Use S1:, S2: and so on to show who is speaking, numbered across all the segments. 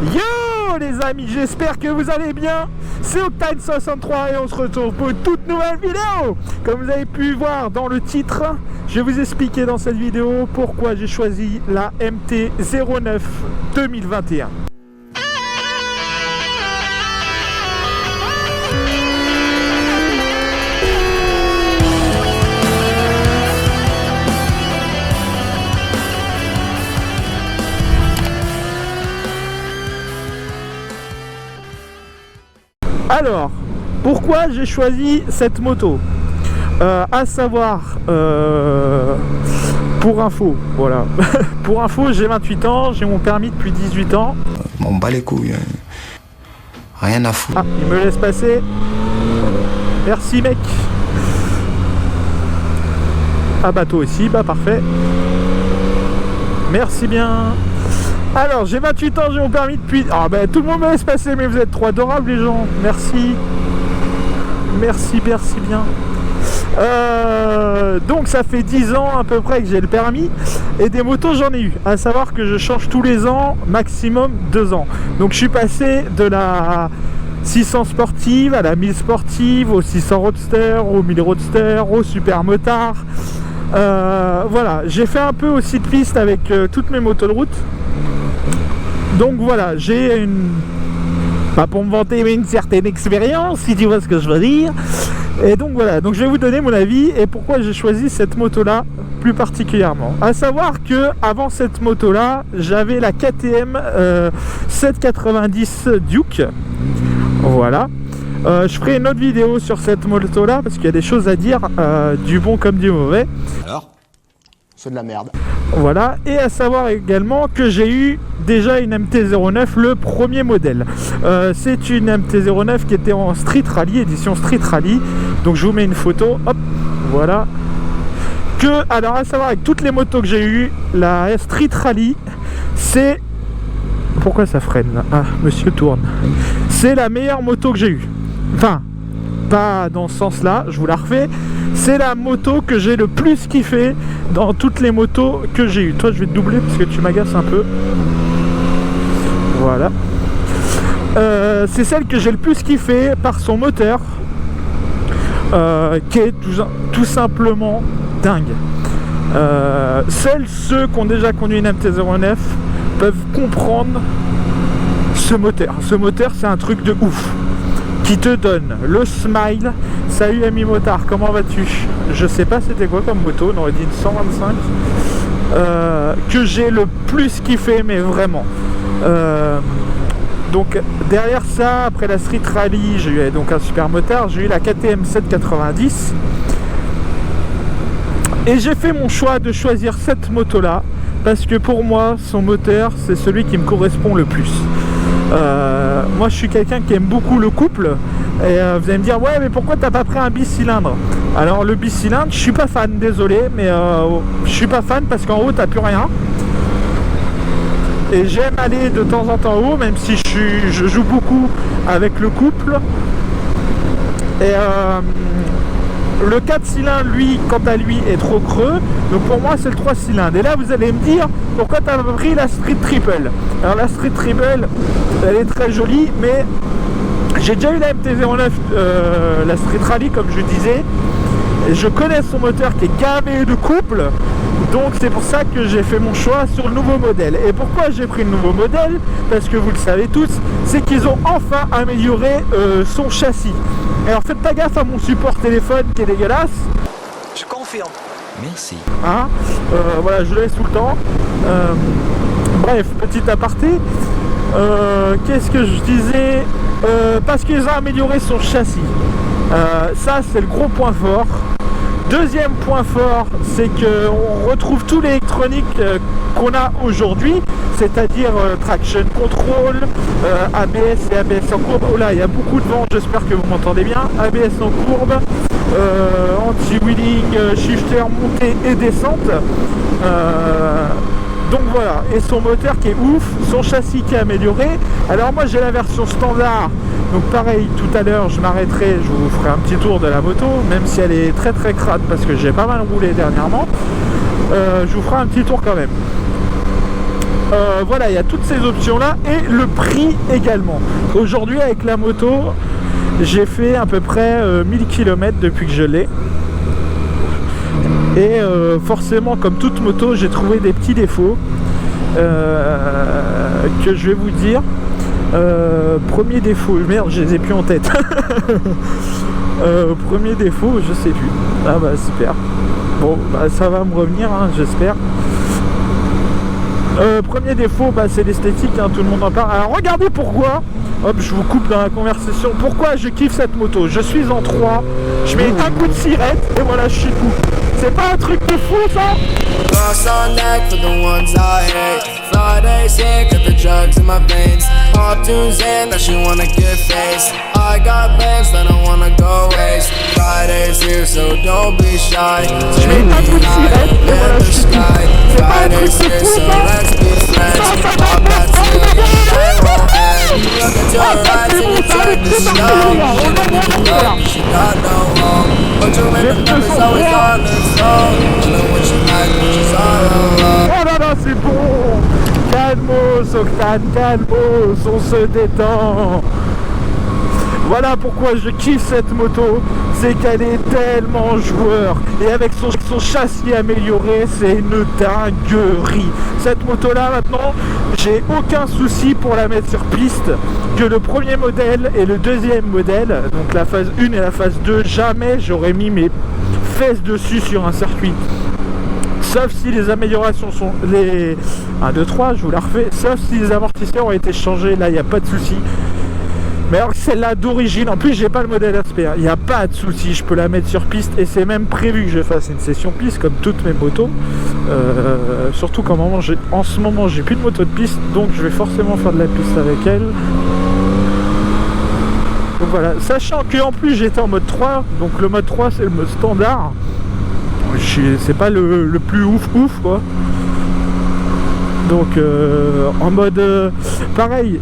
S1: Yo les amis, j'espère que vous allez bien. C'est Octane63 et on se retrouve pour une toute nouvelle vidéo. Comme vous avez pu voir dans le titre, je vais vous expliquer dans cette vidéo pourquoi j'ai choisi la MT-09 2021. Alors, pourquoi j'ai choisi cette moto? À savoir, pour info, voilà. Pour info, j'ai 28 ans, j'ai mon permis depuis 18 ans.
S2: On bat les couilles, rien à foutre.
S1: Ah, il me laisse passer. Merci mec. Ah bah toi aussi, bah parfait. Merci bien. Alors, j'ai 28 ans, j'ai mon permis depuis... Ah ben, tout le monde me laisse passer, mais vous êtes trop adorables, les gens. Merci. Merci bien. Donc, ça fait 10 ans à peu près que j'ai le permis. Et des motos, j'en ai eu. À savoir que je change tous les ans, maximum 2 ans. Donc, je suis passé de la 600 sportive à la 1000 sportive, au 600 roadster, au 1000 roadster, au super motard. Voilà, j'ai fait un peu aussi de piste avec toutes mes motos de route. Donc voilà, j'ai une... pas pour me vanter, mais une certaine expérience, si tu vois ce que je veux dire. Et donc voilà, donc je vais vous donner mon avis et pourquoi j'ai choisi cette moto-là plus particulièrement. À savoir que avant cette moto-là, j'avais la KTM 790 Duke. Voilà. Je ferai une autre vidéo sur cette moto-là parce qu'il y a des choses à dire, du bon comme du mauvais.
S3: Alors ? C'est de la merde.
S1: Voilà, et à savoir également que j'ai eu déjà une MT-09, le premier modèle. C'est une MT-09 qui était en Street Rally, édition Street Rally. Donc je vous mets une photo, hop, voilà. Alors à savoir, avec toutes les motos que j'ai eues, la Street Rally, c'est... Pourquoi ça freine là? Ah, monsieur tourne. C'est la meilleure moto que j'ai eue. Enfin, pas dans ce sens-là, je vous la refais. C'est la moto que j'ai le plus kiffé dans toutes les motos que j'ai eues. Toi, je vais te doubler parce que tu m'agaces un peu. Voilà. C'est celle que j'ai le plus kiffé par son moteur, qui est tout simplement dingue. Seuls ceux qui ont déjà conduit une MT-09 peuvent comprendre ce moteur. Ce moteur, c'est un truc de ouf qui te donne le smile. Salut ami motard, comment vas-tu? Je sais pas c'était quoi comme moto, on aurait dit une 125, que j'ai le plus kiffé, mais vraiment. Donc derrière ça, après la Street Rally, j'ai eu donc un super motard, j'ai eu la KTM 790 et j'ai fait mon choix de choisir cette moto là parce que pour moi son moteur c'est celui qui me correspond le plus. Moi je suis quelqu'un qui aime beaucoup le couple et vous allez me dire ouais mais pourquoi t'as pas pris un bicylindre? Alors le bicylindre je suis pas fan, désolé, mais je suis pas fan parce qu'en haut t'as plus rien et j'aime aller de temps en temps en haut, même si je joue beaucoup avec le couple. Et le 4 cylindres, lui, quant à lui, est trop creux. Donc pour moi, c'est le 3 cylindres. Et là, vous allez me dire, pourquoi tu as pris la Street Triple? Alors la Street Triple, elle est très jolie, mais j'ai déjà eu la MT-09, la Street Rally, comme je disais. Et je connais son moteur qui est gavé de couple. Donc c'est pour ça que j'ai fait mon choix sur le nouveau modèle. Et pourquoi j'ai pris le nouveau modèle? Parce que vous le savez tous, c'est qu'ils ont enfin amélioré son châssis. Alors faites pas gaffe à mon support téléphone qui est dégueulasse.
S3: Je confirme. Merci.
S1: Hein, voilà, je le laisse tout le temps. Bref, petit aparté. Qu'est-ce que je disais? Parce qu'ils ont amélioré son châssis. Ça, c'est le gros point fort. Deuxième point fort, c'est qu'on retrouve tout l'électronique qu'on a aujourd'hui, c'est-à-dire traction control, ABS et ABS en courbe. Oh là, il y a beaucoup de vent, j'espère que vous m'entendez bien. ABS en courbe, anti-wheeling, shifter montée et descente. Donc voilà, et son moteur qui est ouf, son châssis qui est amélioré. Alors moi j'ai la version standard, donc pareil, tout à l'heure je m'arrêterai, je vous ferai un petit tour de la moto, même si elle est très très crade parce que j'ai pas mal roulé dernièrement. Je vous ferai un petit tour quand même. Voilà, il y a toutes ces options là et le prix également. Aujourd'hui avec la moto, j'ai fait à peu près 1000 km depuis que je l'ai. Et forcément, comme toute moto, j'ai trouvé des petits défauts que je vais vous dire. Premier défaut, merde, je les ai plus en tête. Premier défaut, je sais plus. Ah bah super. Bon, bah, ça va me revenir, hein, j'espère. Premier défaut, bah, c'est l'esthétique, hein, tout le monde en parle. Alors regardez pourquoi. Hop, je vous coupe dans la conversation. Pourquoi je kiffe cette moto? Je suis en 3, je mets un coup de sirette et voilà, je suis tout. C'est pas un truc de fou ça?
S4: Cross on neck for the ones I hate. Friday's here, got the drugs in my veins. All tunes in, that she wanna get faced. I got bands that I wanna go waste. Friday's here, so don't be shy.
S1: Je mets un coup de sirette et voilà, je suis tout. C'est pas un truc de
S4: Friday's here,
S1: fou
S4: so
S1: ça?
S4: let's be friends. Pop that till you shine won't end. Look at your eyes and you turn to stone. She don't need to love, she got no home. But you remember it's always on its own. You know what she like when she's all alone.
S1: Oh là là, c'est bon! Calmos, Octane, calmos, on se détend! Voilà pourquoi je kiffe cette moto, c'est qu'elle est tellement joueur. Et avec son châssis amélioré, c'est une dinguerie. Cette moto là maintenant, j'ai aucun souci pour la mettre sur piste. Que le premier modèle et le deuxième modèle, donc la phase 1 et la phase 2, jamais j'aurais mis mes fesses dessus sur un circuit. Sauf si les améliorations sont les 1, 2, 3, je vous la refais. Sauf si les amortisseurs ont été changés, là il n'y a pas de souci. Mais alors que celle-là d'origine, en plus j'ai pas le modèle SP, il n'y a pas de souci, je peux la mettre sur piste et c'est même prévu que je fasse une session piste comme toutes mes motos. Surtout en ce moment j'ai plus de moto de piste, donc je vais forcément faire de la piste avec elle. Donc voilà, sachant que en plus j'étais en mode 3, donc le mode 3 c'est le mode standard. C'est pas le plus ouf quoi. Donc en mode pareil,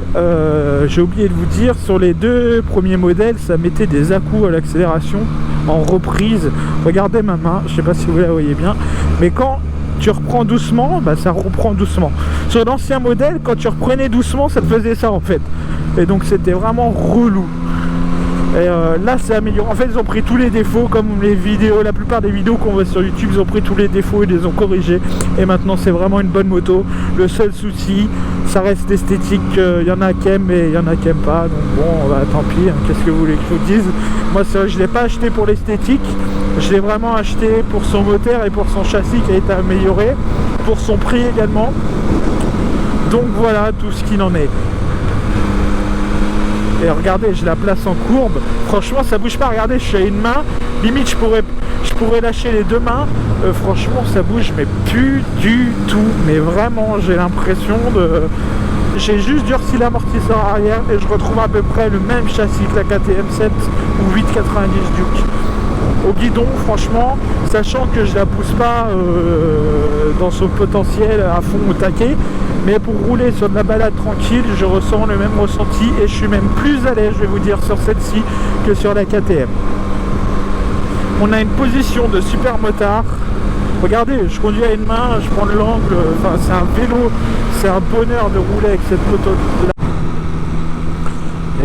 S1: j'ai oublié de vous dire, sur les deux premiers modèles ça mettait des à-coups à l'accélération en reprise. Regardez ma main, je sais pas si vous la voyez bien, mais quand tu reprends doucement, bah ça reprend doucement. Sur l'ancien modèle, quand tu reprenais doucement, ça te faisait ça en fait, et donc c'était vraiment relou. Et là c'est amélioré. En fait ils ont pris tous les défauts, comme les vidéos, la plupart des vidéos qu'on voit sur YouTube, ils ont pris tous les défauts et les ont corrigés. Et maintenant c'est vraiment une bonne moto. Le seul souci, ça reste esthétique. Il y en a qui aiment et il y en a qui aiment pas. Donc bon, bah, tant pis, hein. Qu'est-ce que vous voulez que je vous dise? Moi c'est vrai que je l'ai pas acheté pour l'esthétique. Je l'ai vraiment acheté pour son moteur et pour son châssis qui a été amélioré. Pour son prix également. Donc voilà tout ce qu'il en est. Et regardez, je la place en courbe. Franchement, ça bouge pas. Regardez, je suis à une main. Limite, je pourrais lâcher les deux mains. Franchement, ça bouge, mais plus du tout. Mais vraiment, j'ai l'impression de... J'ai juste durci l'amortisseur arrière et je retrouve à peu près le même châssis que la KTM 7 ou 890 Duke. Au guidon, franchement, sachant que je la pousse pas dans son potentiel à fond au taquet, mais pour rouler sur de la balade tranquille, je ressens le même ressenti et je suis même plus à l'aise, je vais vous dire, sur celle-ci que sur la KTM. On a une position de super motard. Regardez, je conduis à une main, je prends l'angle, enfin c'est un vélo, c'est un bonheur de rouler avec cette moto là.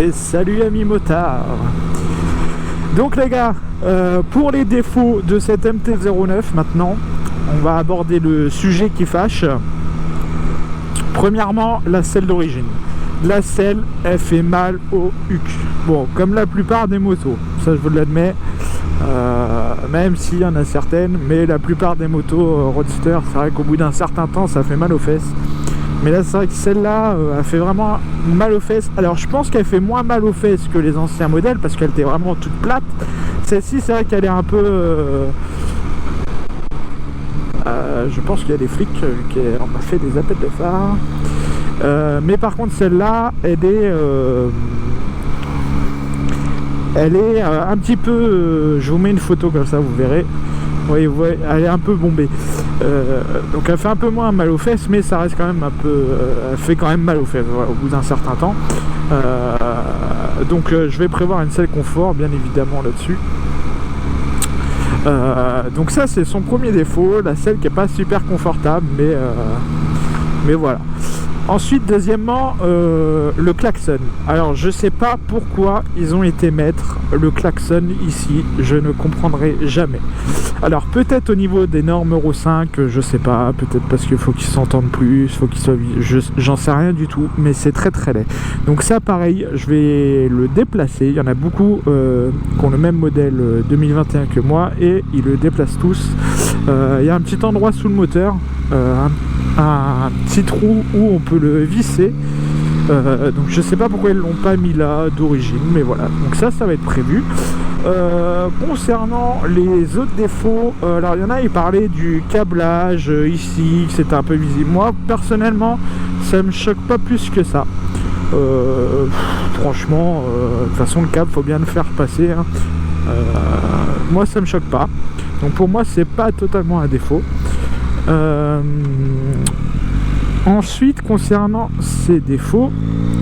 S1: Et salut amis motards. Donc les gars, pour les défauts de cette MT-09 maintenant, on va aborder le sujet qui fâche. Premièrement, la selle d'origine. La selle, elle fait mal au huc. Bon, comme la plupart des motos, ça je vous l'admets, même s'il y en a certaines, mais la plupart des motos roadster, c'est vrai qu'au bout d'un certain temps, ça fait mal aux fesses. Mais là, c'est vrai que celle-là, elle fait vraiment mal aux fesses. Alors, je pense qu'elle fait moins mal aux fesses que les anciens modèles, parce qu'elle était vraiment toute plate. Celle-ci, c'est vrai qu'elle est un peu... je pense qu'il y a des flics qui ont fait des appels de phare. Mais par contre, celle-là, elle est un petit peu... je vous mets une photo comme ça, vous verrez. Oui, ouais, elle est un peu bombée. Donc elle fait un peu moins mal aux fesses, mais ça reste quand même un peu... elle fait quand même mal aux fesses, voilà, au bout d'un certain temps. Donc je vais prévoir une selle confort, bien évidemment, là-dessus. Donc ça, c'est son premier défaut. La selle qui est pas super confortable, Mais voilà. Ensuite, deuxièmement, le klaxon. Alors, je sais pas pourquoi ils ont été mettre le klaxon ici. Je ne comprendrai jamais. Alors, peut-être au niveau des normes Euro 5, je sais pas. Peut-être parce qu'il faut qu'ils s'entendent plus, faut qu'ils soient... J'en sais rien du tout, mais c'est très très laid. Donc ça, pareil, je vais le déplacer. Il y en a beaucoup qui ont le même modèle 2021 que moi et ils le déplacent tous. Il y a un petit endroit sous le moteur, un petit trou où on peut le visser. Donc je sais pas pourquoi ils l'ont pas mis là d'origine, mais voilà. Donc ça va être prévu. Concernant les autres défauts, alors il y en a, ils parlaient du câblage ici, c'était un peu visible. Moi personnellement, ça me choque pas plus que ça. Franchement, de toute façon le câble faut bien le faire passer. Hein. Moi ça me choque pas. Donc pour moi c'est pas totalement un défaut. Ensuite, concernant ces défauts,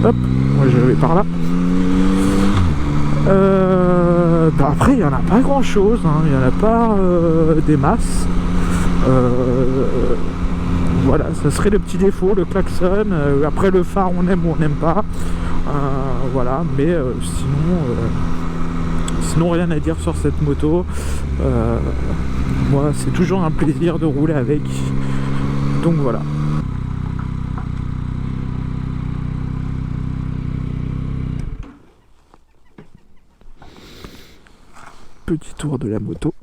S1: hop, moi je vais par là. Après, il n'y en a pas grand chose, hein. Il n'y en a pas des masses. Voilà, ça serait le petit défaut, le klaxon. Après, le phare, on aime ou on n'aime pas. Voilà, mais sinon, rien à dire sur cette moto. Moi, c'est toujours un plaisir de rouler avec. Donc voilà. Petit tour de la moto.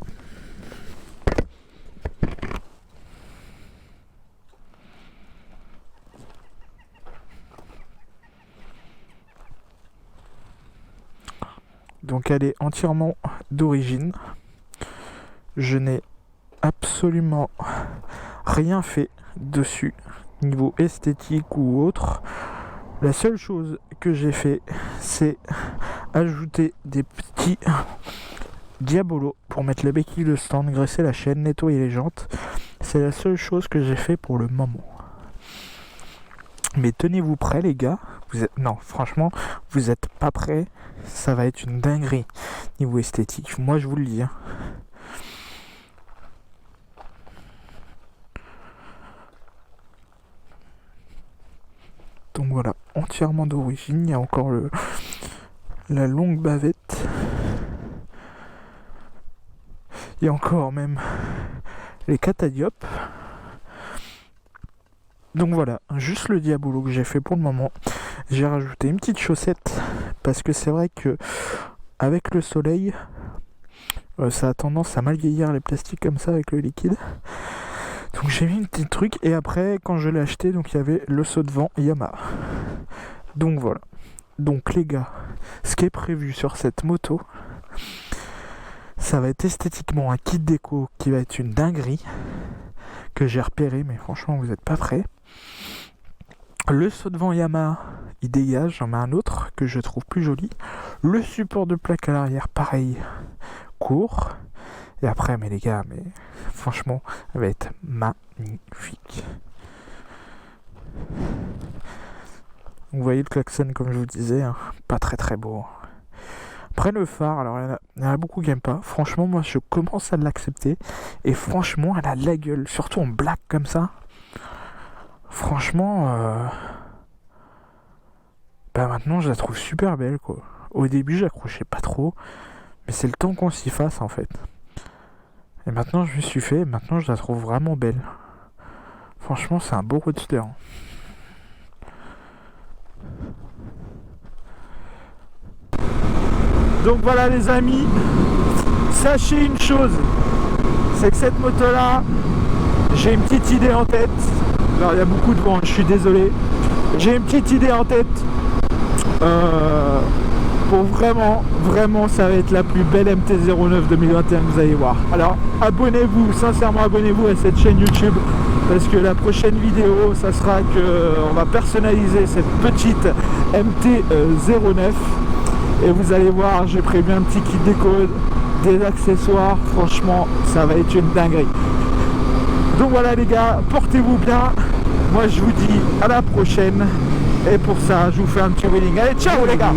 S1: Donc elle est entièrement d'origine. Je n'ai absolument rien fait dessus, niveau esthétique ou autre. La seule chose que j'ai fait, c'est ajouter des petits diabolos pour mettre la béquille de stand, graisser la chaîne, nettoyer les jantes. C'est la seule chose que j'ai fait pour le moment. Mais tenez-vous prêts les gars. Non, franchement, vous êtes pas prêts. Ça va être une dinguerie niveau esthétique. Moi je vous le dis. Hein. Donc voilà, entièrement d'origine. Il y a encore la longue bavette. Il y a encore même les catadiopes. Donc voilà, juste le diabolo que j'ai fait pour le moment. J'ai rajouté une petite chaussette parce que c'est vrai que avec le soleil, ça a tendance à mal vieillir les plastiques comme ça avec le liquide. Donc j'ai mis un petit truc et après quand je l'ai acheté, donc il y avait le saut de vent Yamaha. Donc voilà. Donc les gars, ce qui est prévu sur cette moto, ça va être esthétiquement un kit déco qui va être une dinguerie que j'ai repéré, mais franchement vous n'êtes pas prêts. Le saut de vent Yamaha, il dégage, j'en mets un autre que je trouve plus joli. Le support de plaque à l'arrière, pareil, court. Et après, mais les gars, mais franchement, ça va être magnifique. Vous voyez le klaxon, comme je vous disais, hein, pas très très beau. Après le phare, alors il y en a beaucoup qui n'aiment pas. Franchement, moi je commence à l'accepter. Et franchement, elle a de la gueule, surtout en black comme ça. Franchement, maintenant je la trouve super belle quoi. Au début, j'accrochais pas trop, mais c'est le temps qu'on s'y fasse en fait. Et maintenant, je me suis fait, maintenant je la trouve vraiment belle. Franchement, c'est un beau roadster. Donc voilà les amis, sachez une chose, c'est que cette moto là, j'ai une petite idée en tête. Alors il y a beaucoup de vent, je suis désolé. J'ai une petite idée en tête pour vraiment ça va être la plus belle MT-09 2021 que vous allez voir. Alors abonnez-vous, sincèrement abonnez-vous à cette chaîne YouTube parce que la prochaine vidéo ça sera que on va personnaliser cette petite MT-09 et vous allez voir, j'ai prévu un petit kit déco, des accessoires, franchement ça va être une dinguerie. Donc voilà les gars, portez-vous bien, moi je vous dis à la prochaine et pour ça je vous fais un petit wheeling. Allez ciao les gars.